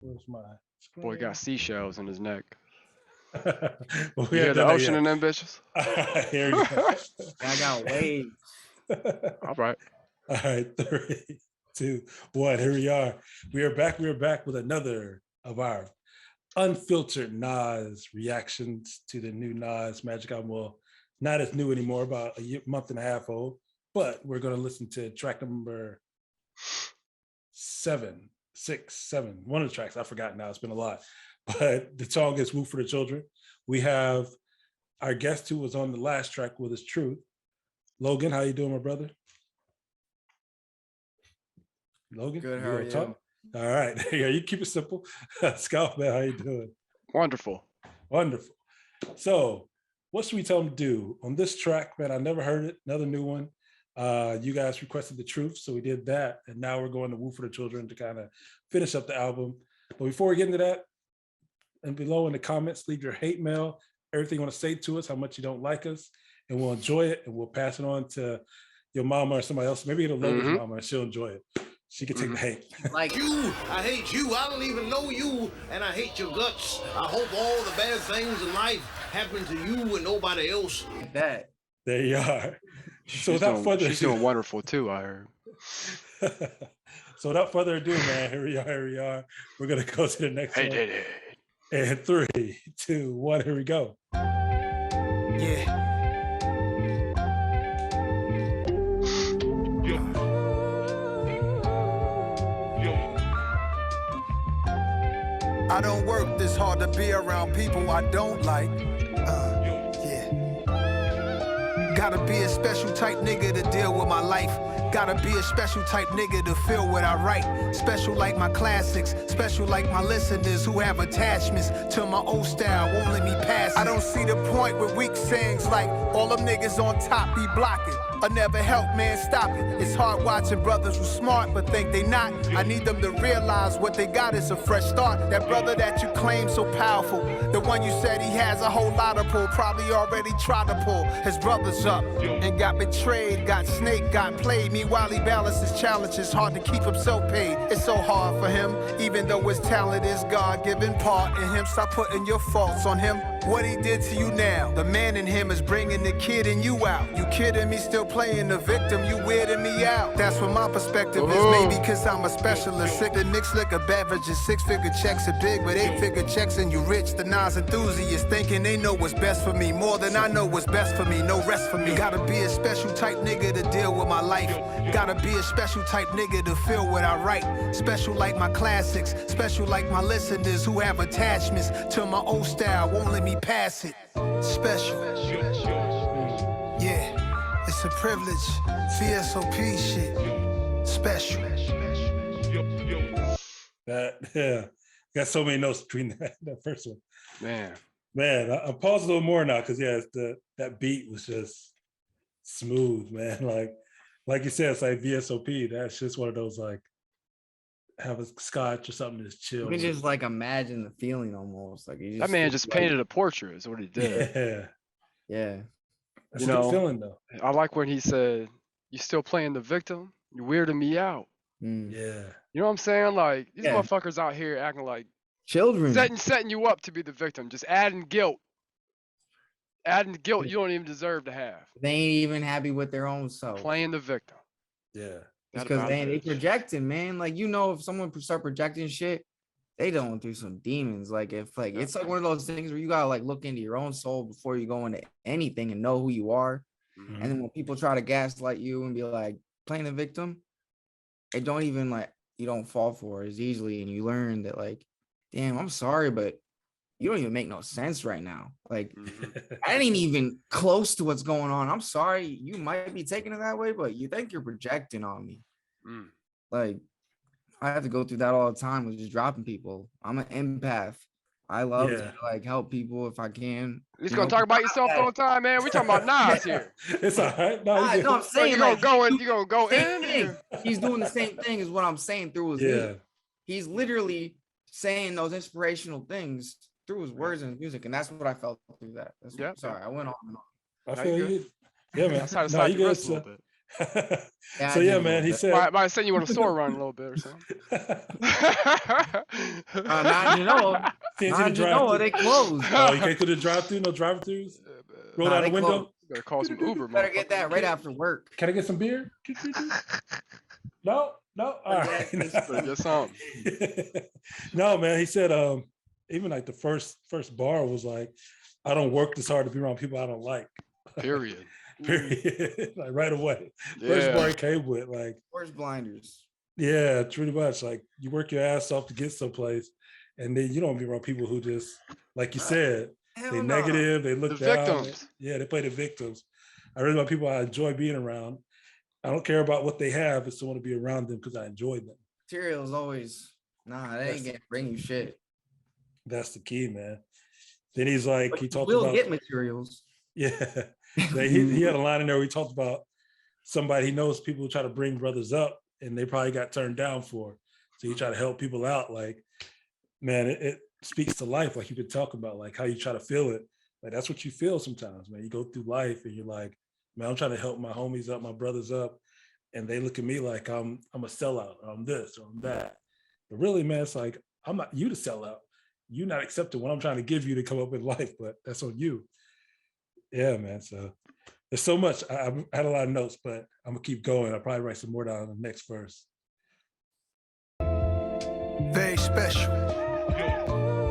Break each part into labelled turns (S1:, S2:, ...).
S1: Where's my
S2: Boy got
S1: screen?
S2: seashells in his neck.
S1: Well,
S2: You
S1: we
S2: hear
S1: haven't
S2: the
S1: done that
S2: ocean
S1: yet.
S2: in them bitches?
S1: Here we go.
S3: I got waves.
S2: All right.
S1: All right, 3, 2, 1. Here we are. We are back. We are back with another of our unfiltered Nas reactions to the new Nas Magic album. Well, not as new anymore, about a month and a half old. But we're going to listen to track number 7, 6, 7. One of the tracks I forgot now. It's been a lot. But the song is "Woo for the Children." We have our guest who was on the last track with us, Truth. Logan, how you doing, my brother? Logan,
S3: Good,
S1: you
S3: how are
S1: gonna
S3: you?
S1: talk? All right, yeah, you keep it simple. Scout, man, how you doing?
S2: Wonderful.
S1: Wonderful. So, what should we tell them to do on this track, man? I never heard it. Another new one. You guys requested the truth, so we did that, and now we're going to "Woo for the Children" to kind of finish up the album. But before we get into that, and below in the comments, leave your hate mail, everything you want to say to us, how much you don't like us, and we'll enjoy it, and we'll pass it on to your mama or somebody else. Maybe it'll Logan's mama, and she'll enjoy it. She can take the hate.
S4: Like you, I hate you. I don't even know you, and I hate your guts. I hope all the bad things in life happen to you and nobody else.
S3: Like that.
S1: There you are. So
S2: She's doing wonderful too, I heard.
S1: So without further ado, man, here we are. We're gonna go to the next one.
S2: Hey.
S1: And 3, 2, 1, here we go.
S4: Yeah. I don't work this hard to be around people I don't like. Gotta be a special type nigga to deal with my life. Gotta be a special type nigga to feel what I write. Special like my classics, special like my listeners who have attachments to my old style, won't let me pass it. I don't see the point with weak sayings like all them niggas on top be blocking. I never help, man, stop it. It's hard watching brothers who smart but think they not. I need them to realize what they got is a fresh start. That brother that you claim so powerful, the one you said he has a whole lot of pull, probably already tried to pull his brothers up and got betrayed, got snaked, got played. Meanwhile he balances challenges, hard to keep himself paid. It's so hard for him, even though his talent is God-given part in him. Stop putting your faults on him. What he did to you now, the man in him is bringing the kid in you out. You kidding me, still playing the victim, you weirding me out. That's what my perspective is, maybe cause I'm a specialist. Sick of mixed liquor beverages, 6-figure checks are big, but 8-figure checks and you rich. The Nas enthusiasts thinking they know what's best for me, more than I know what's best for me, no rest for me. Gotta be a special type nigga to deal with my life. Gotta be a special type nigga to feel what I write. Special like my classics, special like my listeners who have attachments to my old style, won't let me pass it. Special. Yeah, it's a privilege. VSOP shit. Special.
S1: Yeah. Got so many notes between that first one.
S2: Man,
S1: I paused a little more now because that beat was just smooth, man. Like you said, it's like VSOP. That's just one of those like have a scotch or something that's chill.
S3: You can just like imagine the feeling almost. Like
S2: that man just painted a portrait is what he did.
S3: Yeah.
S1: That's a good feeling though.
S2: I like when he said, "You still playing the victim? You weirding me out."
S1: Yeah.
S2: You know what I'm saying? Like these motherfuckers out here acting like
S3: children,
S2: setting you up to be the victim, just adding guilt you don't even deserve to have.
S3: They ain't even happy with their own self.
S2: Playing the victim.
S1: Yeah.
S3: It's because they projecting, man. Like, you know, if someone start projecting shit, they going through some demons. Like, if like it's like one of those things where you gotta like look into your own soul before you go into anything and know who you are. And then when people try to gaslight you and be like playing the victim, it don't even like you don't fall for it as easily, and you learn that like, damn, I'm sorry, but you don't even make no sense right now. Like, I ain't even close to what's going on. I'm sorry. You might be taking it that way, but you think you're projecting on me. Like, I have to go through that all the time with just dropping people. I'm an empath. I love to like help people if I can.
S2: You're just gonna talk about yourself all the time, man. We talking about Nas here.
S1: It's all right. No,
S3: I'm saying
S2: you gonna go in.
S3: He's doing the same thing as what I'm saying through his music. He's literally saying those inspirational things through his words and his music, and that's what I felt through that. Sorry, I went on and on.
S1: I feel you. Yeah, man.
S2: That's how to slide the wrist a little bit.
S3: Yeah,
S1: So
S3: I
S1: yeah,
S3: did a
S1: man,
S3: little
S1: he
S3: bit.
S1: said.
S2: Might send you on a store run a little bit or something.
S3: Not Genoa.
S1: Can't see the
S3: Not Genoa.
S1: drive-through.
S3: They closed.
S1: Oh, you can't do the drive-through. No drive-throughs. Roll
S3: Nah,
S1: down the
S3: they
S1: window.
S3: closed.
S2: Gotta call some Uber,
S3: Better get
S2: motherfucker.
S3: that right after work.
S1: Can I get some beer? No, no. All
S3: Or
S1: right.
S3: gas station.
S2: Better get something.
S1: No, man. He said, even like the first bar was like, I don't work this hard to be around people I don't like.
S2: Period.
S1: Period. Like right away. First bar
S2: Yeah.
S1: he came with, like,
S3: Where's blinders?
S1: yeah, pretty much. Like you work your ass off to get someplace, and then you don't be around people who just, like you said,
S3: Hell
S1: they
S3: no.
S1: negative, they look
S2: The
S1: down.
S2: victims.
S1: Yeah, they play the victims. I really about people I enjoy being around. I don't care about what they have. I still want to be around them because I enjoy them.
S3: Material is always they ain't gonna bring you shit.
S1: That's the key, man. Then he's like,
S3: But
S1: he
S3: you
S1: talked
S3: will
S1: about,
S3: get materials.
S1: yeah. He had a line in there where he talked about somebody he knows people who try to bring brothers up and they probably got turned down for. So he try to help people out. Like, man, it speaks to life, like you've been talking about, like how you try to feel it. Like that's what you feel sometimes, man. You go through life and you're like, man, I'm trying to help my homies up, my brothers up, and they look at me like I'm a sellout, or I'm this, or I'm that. But really, man, it's like I'm not you to sell out. You're not accepting what I'm trying to give you to come up with life, but that's on you. Yeah, man. So there's so much. I had a lot of notes, but I'm gonna keep going. I'll probably write some more down in the next verse.
S4: Very special.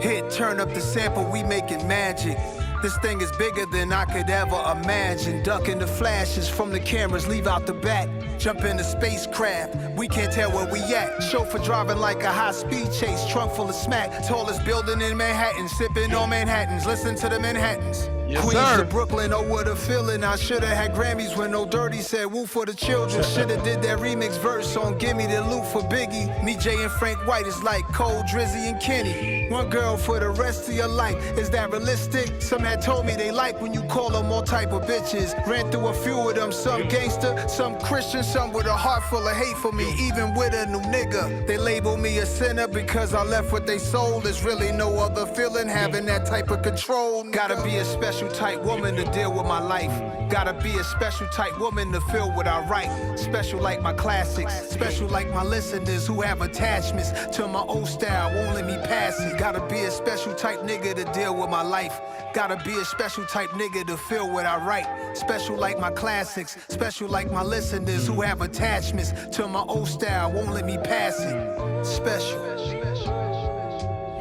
S4: Hit, turn up the sample, we making magic. This thing is bigger than I could ever imagine. Ducking the flashes from the cameras, leave out the back. Jump in the spacecraft, we can't tell where we at. Chauffeur driving like a high-speed chase, trunk full of smack. Tallest building in Manhattan, sipping on Manhattans. Listen to the Manhattans.
S2: Yes,
S4: Queens
S2: sir.
S4: to Brooklyn, oh what a feeling. I should've had Grammys when No Dirty said woo for the children. Should've did that remix verse on Gimme the Loot for Biggie. Me, Jay, and Frank White is like Cole, Drizzy, and Kenny. One girl for the rest of your life, is that realistic? Some had told me they like when you call them all type of bitches. Ran through a few of them, some gangster, some Christian, some with a heart full of hate for me, even with a new nigga. They label me a sinner because I left what they sold. There's really no other feeling having that type of control. Gotta be a special type woman to deal with my life. Gotta be a special type woman to feel what I write. Special like my classics, special like my listeners who have attachments to my old style, won't let me pass it. Gotta be a special type nigga to deal with my life. Gotta be a special type nigga to feel what I write. Special like my classics, special like my listeners who have attachments to my old style, won't let me pass it. Special.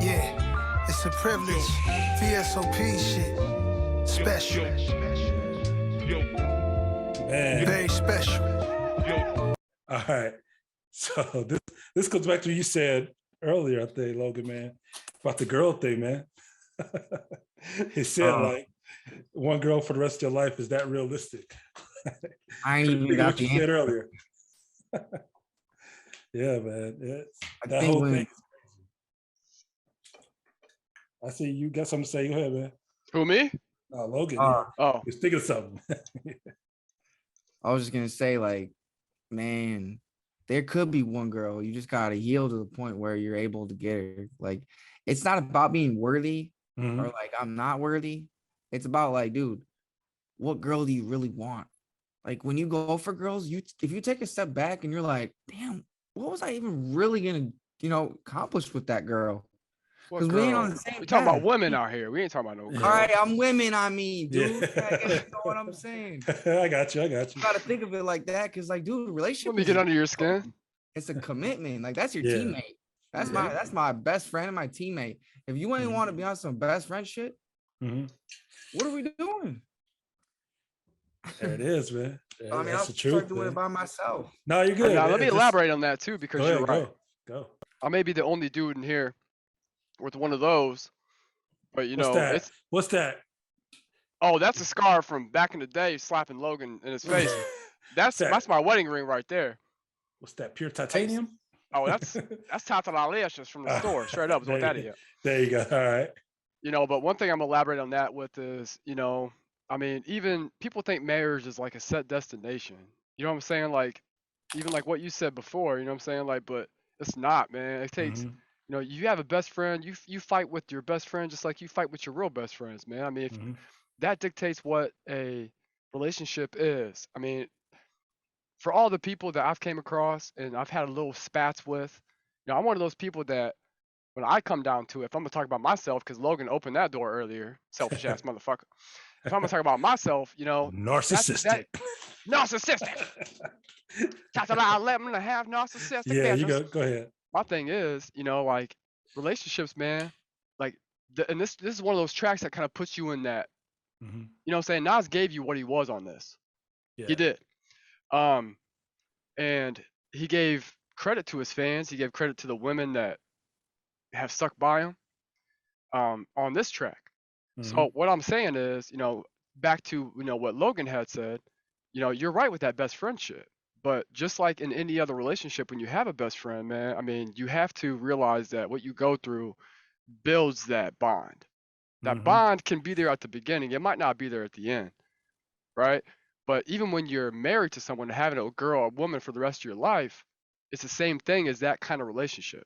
S4: Yeah, it's a privilege. VSOP shit. Special.
S1: Man.
S4: Very special.
S1: All right. So this goes back to what you said earlier, I think, Logan, man, about the girl thing, man. He said like one girl for the rest of your life. Is that realistic?
S3: I ain't even got
S1: what
S3: the
S1: you said
S3: answer.
S1: earlier. Yeah, man. Yeah.
S3: I
S1: That
S3: think
S1: whole
S3: when-
S1: thing. I see you got something to say. Go ahead, man.
S2: Who, me?
S1: Logan,
S2: Oh,
S1: you're thinking of something.
S3: I was just gonna say, like, man, there could be one girl. You just gotta heal to the point where you're able to get her. Like, it's not about being worthy
S1: Mhm.
S3: or like I'm not worthy. It's about like, dude, what girl do you really want? Like when you go for girls, if you take a step back and you're like, damn, what was I even really gonna accomplish with that girl?
S2: what
S3: Because we ain't
S2: girl?
S3: on the same
S2: We talking about
S3: path.
S2: women out here. We ain't talking about no
S1: Yeah.
S2: girl.
S3: All right, I'm women. I mean, dude,
S1: Yeah.
S3: you know what I'm saying?
S1: I got you.
S3: You gotta think of it like that, because like, dude, relationship
S2: Let me
S3: is
S2: get under your skin.
S3: it's a commitment. Like that's your
S1: Yeah.
S3: teammate. That's
S1: Yeah.
S3: that's my best friend and my teammate. If you ain't
S1: Mhm.
S3: want to be on some best friend shit,
S1: Mhm.
S3: what are we doing?
S1: There it is, man.
S3: I mean, I'll
S1: That's the
S3: start
S1: truth.
S3: doing
S1: Man.
S3: it by myself.
S1: No, you're good.
S2: Now,
S1: man.
S2: let me
S1: Just-
S2: elaborate on that too, because
S1: Go
S2: you're
S1: ahead,
S2: right.
S1: go.
S2: I may be the only dude in here with one of those, but you
S1: What's
S2: know,
S1: that?
S2: it's
S1: What's that?
S2: that's a scar from back in the day, slapping Logan in his face. That's
S1: that?
S2: that's my wedding ring right there.
S1: What's that? Pure titanium?
S2: Oh, that's Tatalalias from the store, straight up. Is what that is.
S1: There you go. All right.
S2: You know, but one thing I'm gonna elaborate on that with is, you know, I mean, even people think marriage is like a set destination. You know what I'm saying? Like, even like what you said before. You know what I'm saying? Like, but it's not, man. It takes.
S1: Mhm.
S2: You know, you have a best friend. You fight with your best friend just like you fight with your real best friends, man. I mean, if
S1: Mhm.
S2: that dictates what a relationship is. I mean, for all the people that I've came across and I've had a little spats with, I'm one of those people that when I come down to it, if I'm gonna talk about myself, because Logan opened that door earlier, selfish ass motherfucker. If I'm gonna talk about myself,
S1: narcissistic.
S2: Narcissistic. That's about 11.5 narcissistic.
S1: Yeah, you
S2: bitches.
S1: go ahead.
S2: My thing is, like relationships, man. Like, and this is one of those tracks that kind of puts you in that.
S1: Mm-hmm.
S2: You know what I'm saying? Nas gave you what he was on this.
S1: Yeah.
S2: He did. And he gave credit to his fans. He gave credit to the women that have stuck by him on this track.
S1: Mm-hmm.
S2: So what I'm saying is, back to what Logan had said, you're right with that best friend shit. But just like in any other relationship, when you have a best friend, man, I mean, you have to realize that what you go through builds that bond. That
S1: Mm-hmm.
S2: bond can be there at the beginning. It might not be there at the end, right? But even when you're married to someone, having a girl or woman for the rest of your life, it's the same thing as that kind of relationship.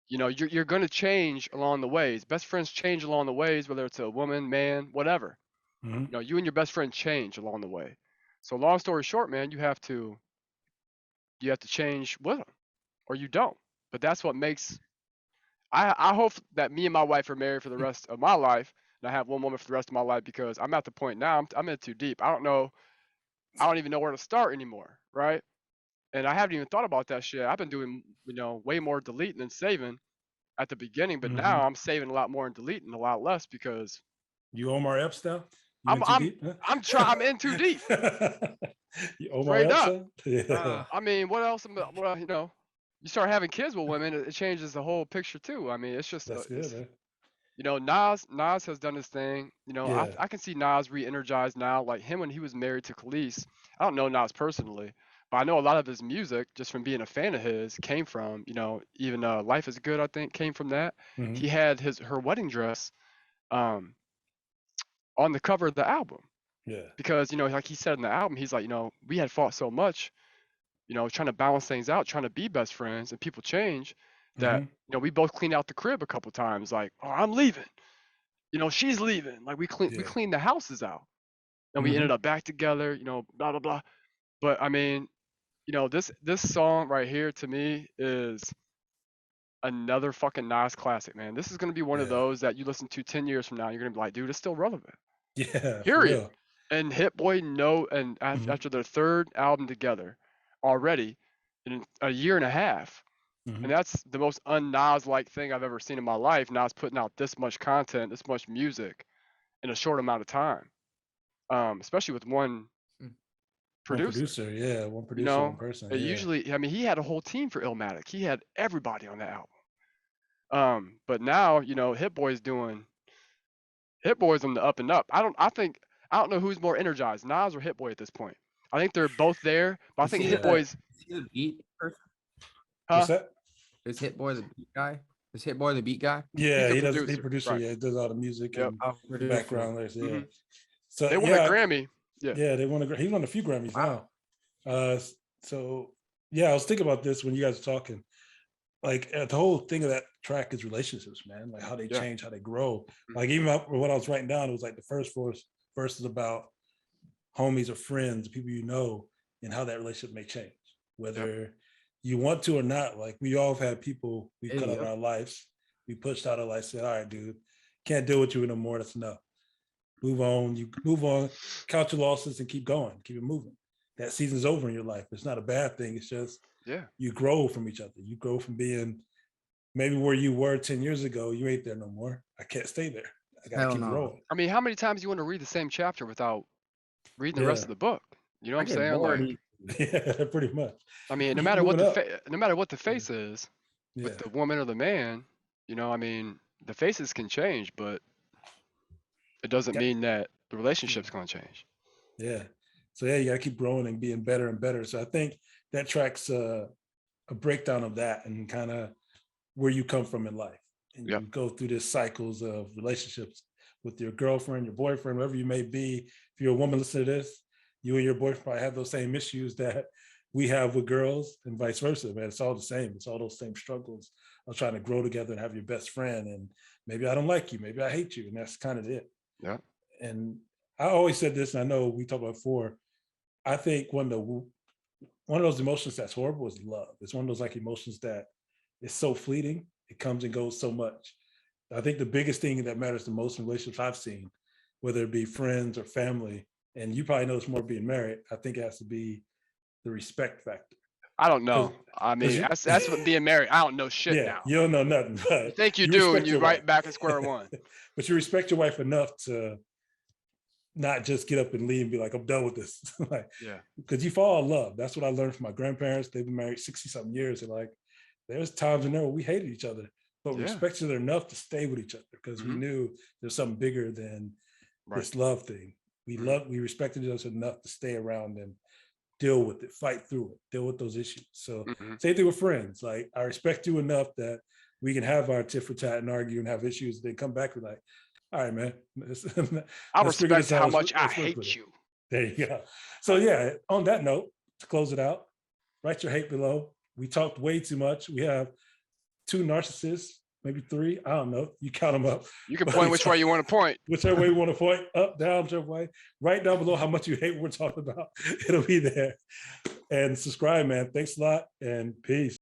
S2: You're going to change along the ways. Best friends change along the ways, whether it's a woman, man, whatever.
S1: Mm-hmm.
S2: You and your best friend change along the way. So long story short, man, you have to change with them, or you don't. But that's what makes. I hope that me and my wife are married for the rest of my life, and I have one woman for the rest of my life, because I'm at the point now I'm in too deep. I don't even know where to start anymore, right? And I haven't even thought about that shit. I've been doing way more deleting than saving at the beginning, but
S1: Mm-hmm.
S2: now I'm saving a lot more and deleting a lot less because
S1: you Omar Epps now?
S2: I'm in too deep.
S1: You Omar
S2: Straight
S1: Epps?
S2: up.
S1: Yeah.
S2: I mean, what else? You start having kids with women, it changes the whole picture too. I mean, it's just
S1: That's good.
S2: Nas has done his thing.
S1: Yeah.
S2: I can see Nas re-energized now, like him when he was married to Khalees. I don't know Nas personally, but I know a lot of his music, just from being a fan of his, came from, even Life is Good, I think, came from that.
S1: Mm-hmm.
S2: He had her wedding dress on the cover of the album.
S1: Yeah.
S2: Because, like he said in the album, he's like, we had fought so much, trying to balance things out, trying to be best friends, and people change, that,
S1: Mm-hmm.
S2: we both cleaned out the crib a couple times, like, oh, I'm leaving. She's leaving. Like we cleaned the houses out. And we ended up back together, blah, blah, blah. But I mean, this song right here to me is another fucking Nas classic, man. This is going to be one of those that you listen to 10 years from now, you're going to be like, dude, it's still relevant.
S1: Yeah.
S2: Period. And Hit Boy and after their third album together already in a year and a half.
S1: Mm-hmm.
S2: And that's the most un-Nas-like thing I've ever seen in my life. Nas putting out this much content, this much music in a short amount of time, especially with one producer.
S1: One producer, one person.
S2: Usually, I mean, he had a whole team for Illmatic. He had everybody on that album. But now, Hit Boy's on the up and up. I don't know who's more energized, Nas or Hit Boy at this point. I think they're both there, but I think Hit Boy's.
S3: Is he the beat person?
S1: What's that?
S3: Is Hit Boy the beat guy? Is Hit Boy the beat guy?
S1: Yeah, he does. He producer. Right. Yeah, he does all the music and background lyrics. Yeah.
S2: Mm-hmm.
S1: So
S2: they won a Grammy. Yeah,
S1: they won a. He won a few Grammys now. So I was thinking about this when you guys were talking. Like the whole thing of that track is relationships, man. Like how they change, how they grow. Like even what I was writing down, it was like the first verse is about homies or friends, people you know, and how that relationship may change, whether you want to or not. Like we all have had people we cut out in our lives. We pushed out our life, said, all right, dude, can't deal with you anymore. That's enough. Move on. You move on, count your losses and keep going, keep it moving. That season's over in your life. It's not a bad thing. It's just, you grow from each other. You grow from being maybe where you were 10 years ago. You ain't there no more. I can't stay there. I got to keep rolling.
S2: I mean, how many times you want to read the same chapter without reading the rest of the book? You know what I'm saying? Like,
S1: yeah, pretty much.
S2: I mean, no matter what the face is, with the woman or the man, I mean, the faces can change, but it doesn't mean that the relationship's going to change.
S1: Yeah. So you got to keep growing and being better and better. So I think that track's a breakdown of that and kind of where you come from in life. And you go through this cycles of relationships with your girlfriend, your boyfriend, whoever you may be. If you're a woman listening to this, you and your boyfriend probably have those same issues that we have with girls and vice versa, man. It's all the same. It's all those same struggles of trying to grow together and have your best friend. And maybe I don't like you. Maybe I hate you. And that's kind of it.
S2: Yeah.
S1: And I always said this, and I know we talked about before, I think one of the one of those emotions that's horrible is love. It's one of those like emotions that is so fleeting. It comes and goes so much. I think the biggest thing that matters the most in relationships I've seen, whether it be friends or family, and you probably know it's more being married, I think it has to be the respect factor.
S2: I don't know.
S1: 'Cause-
S2: I mean, that's what being married. I don't know shit
S1: Yeah,
S2: now.
S1: you don't know nothing.
S2: You
S1: But
S2: think you do, and
S1: respect
S2: you
S1: your
S2: right
S1: wife.
S2: back at square one.
S1: But you respect your wife enough to not just get up and leave and be like, I'm done with this. Like,
S2: Yeah.
S1: because you fall in love. That's what I learned from my grandparents. They've been married 60 something years. And like, there's times in there where we hated each other, but we
S2: Yeah.
S1: respected each other enough to stay with each other because we
S2: Mhm.
S1: knew there's something bigger than
S2: Right.
S1: this love thing. We respected each other enough to stay around and deal with it, fight through it, deal with those issues. So
S2: Mhm.
S1: same thing with friends. Like, I respect you enough that we can have our tit for tat and argue and have issues. Then come back with like, all right, man.
S2: I
S1: let's figure
S2: respect
S1: this out.
S2: how
S1: Let's
S2: much I
S1: work with
S2: hate
S1: it.
S2: you.
S1: There you go. So yeah, on that note, to close it out, write your hate below. We talked way too much. We have 2 narcissists, maybe 3. I don't know. You count them up.
S2: You can
S1: But
S2: point
S1: we
S2: which way you want to point.
S1: Whichever way you want to point, up, down, whichever way. Write down below how much you hate what we're talking about. It'll be there. And subscribe, man. Thanks a lot and peace.